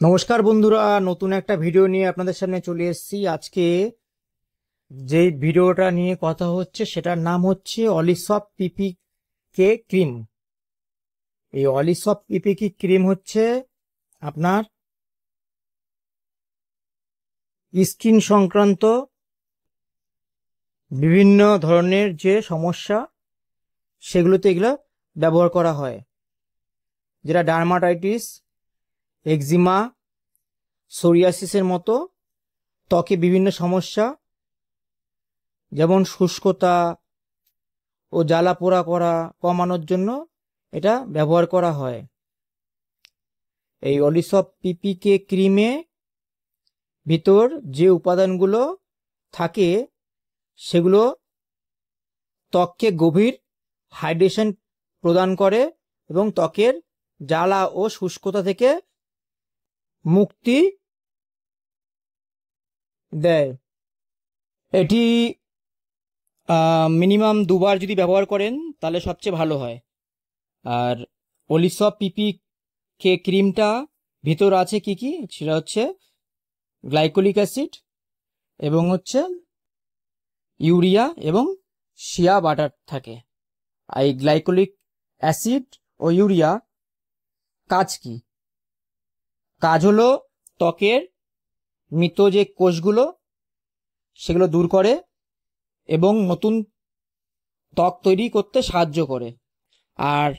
নমস্কার বন্ধুরা, নতুন একটা ভিডিও নিয়ে আপনাদের সামনে চলে এসেছি। আজকে যে ভিডিওটা নিয়ে কথা হচ্ছে সেটার নাম হচ্ছে অলিসপ পিপি কে ক্রিম। এই অলিসপ পিপি কে ক্রিম হচ্ছে আপনার স্কিন সংক্রান্ত বিভিন্ন ধরনের যে সমস্যা সেগুলোতে এগুলো ব্যবহার করা হয়, যেটা ডার্মাটাইটিস, এক্সিমা, সোরিয়াসিসের মতো ত্বকে বিভিন্ন সমস্যা যেমন শুষ্কতা ও জ্বালা পোড়া করা কমানোর জন্য এটা ব্যবহার করা হয়। এই অলিসপ পিপিকে ক্রিমে ভিতর যে উপাদানগুলো থাকে সেগুলো ত্বককে গভীর হাইড্রেশন প্রদান করে এবং ত্বকের জ্বালা ও শুষ্কতা থেকে মুক্তি দেয়। এটি মিনিমাম 2বার যদি ব্যবহার করেন তাহলে সবচেয়ে ভালো হয়। আর অলিসপ পিপি কে ক্রিমটা ভিতর আছে কি কি, সেটা হচ্ছে গ্লাইকোলিক অ্যাসিড এবং হচ্ছে ইউরিয়া এবং শিয়া বাটার থাকে। এই গ্লাইকোলিক অ্যাসিড ও ইউরিয়া কাজ কি? কাজ হলো ত্বকের মৃত যে কোষগুলো সেগুলো দূর করে এবং নতুন ত্বক তৈরি করতে সাহায্য করে। আর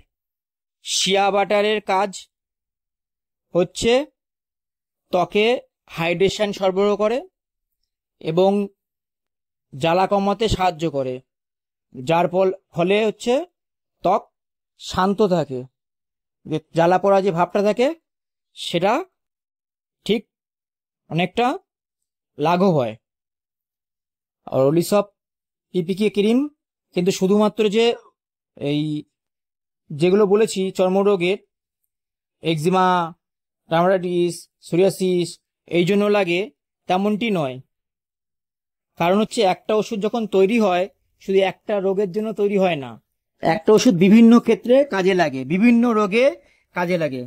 শিয়া বাটারের কাজ হচ্ছে ত্বকে হাইড্রেশন সরবরাহ করে এবং জ্বালা কমাতে সাহায্য করে, যার ফলে হচ্ছে ত্বক শান্ত থাকে, যে জ্বালা পোড়া যে ভাবটা থাকে সেটা ঠিক অনেকটা লাঘব হয়। আর অলিসপ পিপিকে ক্রিম কিন্তু শুধুমাত্র যে এই যেগুলো বলেছি চর্মরোগের, এক্সিমা, ডার্মাটাইটিস, সোরিয়াসিস এই জন্য লাগে তেমনটি নয়। কারণ হচ্ছে একটা ওষুধ যখন তৈরি হয় শুধু একটা রোগের জন্য তৈরি হয় না, একটা ওষুধ বিভিন্ন ক্ষেত্রে কাজে লাগে, বিভিন্ন রোগে কাজে লাগে।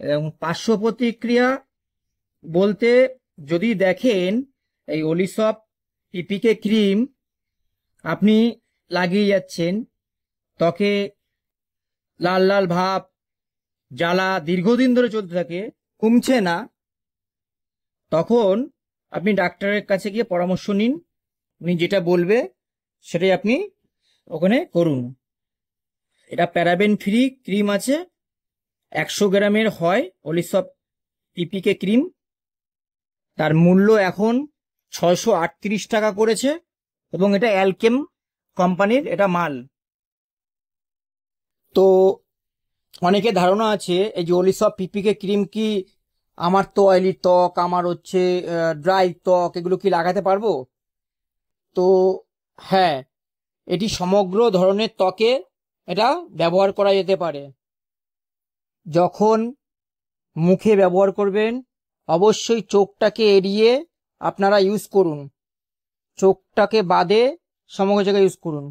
এবং পার্শ্ব প্রতিক্রিয়া বলতে যদি দেখেন, এই অলিসপ পিপিকে ক্রিম আপনি লাগিয়ে যাচ্ছেন, ত্বকে লাল লাল ভাব, জ্বালা দীর্ঘদিন ধরে চলতে থাকে, কমছে না, তখন আপনি ডাক্তারের কাছে গিয়ে পরামর্শ নিন। উনি যেটা বলবে সেটাই আপনি ওখানে করুন। এটা প্যারাবেন ফ্রি ক্রিম আছে, 100 গ্রামের হয় অলিসপ পিপিকে ক্রিম। তার মূল্য এখন 638 টাকা করেছে এবং এটা অ্যালকেম কোম্পানির এটা মাল। তো অনেকের ধারণা আছে এই যে অলিসপ পিপিকে ক্রিম কি আমার তো অয়েলি ত্বক, আমার হচ্ছে ড্রাই ত্বক, এগুলো কি লাগাতে পারবো? তো হ্যাঁ, এটি সমগ্র ধরনের ত্বকে এটা ব্যবহার করা যেতে পারে। যখন মুখে ব্যবহার করবেন অবশ্যই চোখটাকে এড়িয়ে আপনারা ইউজ করুন, চোখটাকে বাদে সমগ্র জায়গায় ইউজ করুন।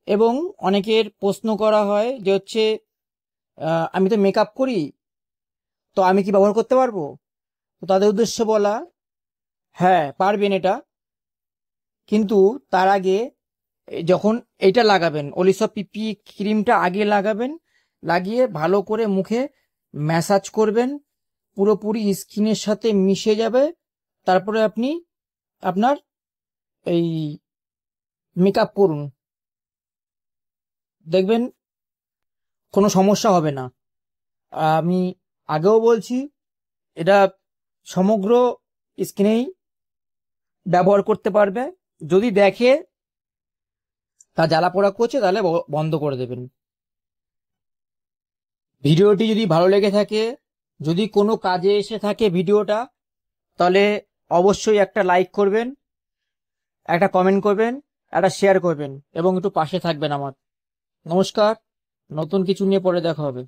এবং অনেকের প্রশ্ন করা হয় যে হচ্ছে আমি তো মেকআপ করি, তো আমি কি ব্যবহার করতে পারবো? তো তাদের উদ্দেশ্যে বলা, হ্যাঁ পারবেন এটা, কিন্তু তার আগে যখন এইটা লাগাবেন অলিসপ পিপি ক্রিমটা আগে লাগাবেন, লাগিয়ে ভালো করে মুখে ম্যাসাজ করবেন, পুরোপুরি স্কিনের সাথে মিশে যাবে। তারপরে আপনি আপনার এই মেকআপ করুন, দেখবেন কোনো সমস্যা হবে না। আমি আগেও বলছি, এটা সমগ্র স্কিনেই ব্যবহার করতে পারবে। যদি দেখে তা জ্বালা পোড়া করছে তাহলে বন্ধ করে দেবেন। ভিডিওটি যদি ভালো লেগে থাকে, যদি কোনো কাজে এসে থাকে ভিডিওটা, তাহলে অবশ্যই একটা লাইক করবেন, একটা কমেন্ট করবেন, একটা শেয়ার করবেন এবং একটু পাশে থাকবেন আমার। নমস্কার, নতুন কিছু নিয়ে পরে দেখা হবে।